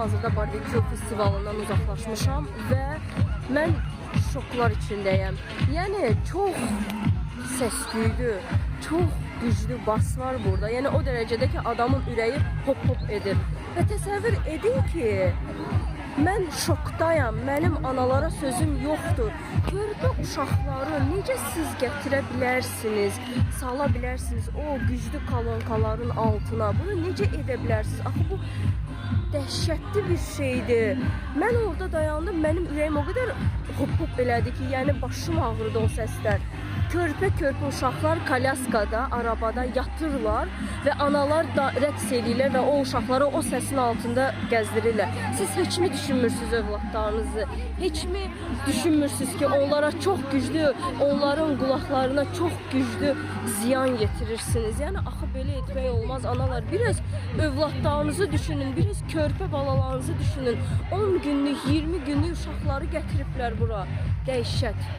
hazırda barbekü festivalından uzaqlaşmışam və mən şoklar içindəyəm. Yəni çox səsküydü, çox güclü bas var burada. Yəni o dərəcədə ki, adamın ürəyi hop hop edir. Və təsəvvür edin ki, mən şokdayam, mənim analara sözüm yoxdur. Körpə uşaqları necə siz gətirə bilərsiniz, sala bilərsiniz o güclü kolonkaların altına? Bunu necə edə bilərsiniz? Axı bu dəhşətli bir şeydir. Mən orada dayandım, mənim ürəyim o qədər hop hop elədi ki, yəni başım ağrıdı o səslər. Körpə uşaqlar kolyaskada, arabada yatırlar və analar da rəqs edirlər və o uşaqları o səsin altında gəzdirirlər. Siz heç mi düşünmürsünüz övladlarınızı? Heç mi düşünmürsünüz ki, onlara çox güclü, onların qulaqlarına çox güclü ziyan yetirirsiniz? Yəni axı belə etmək olmaz analar. Biraz övladlarınızı düşünün, biraz körpə balalarınızı düşünün. 10 günlük, 20 günlük uşaqları gətiriblər bura. Dəhşət.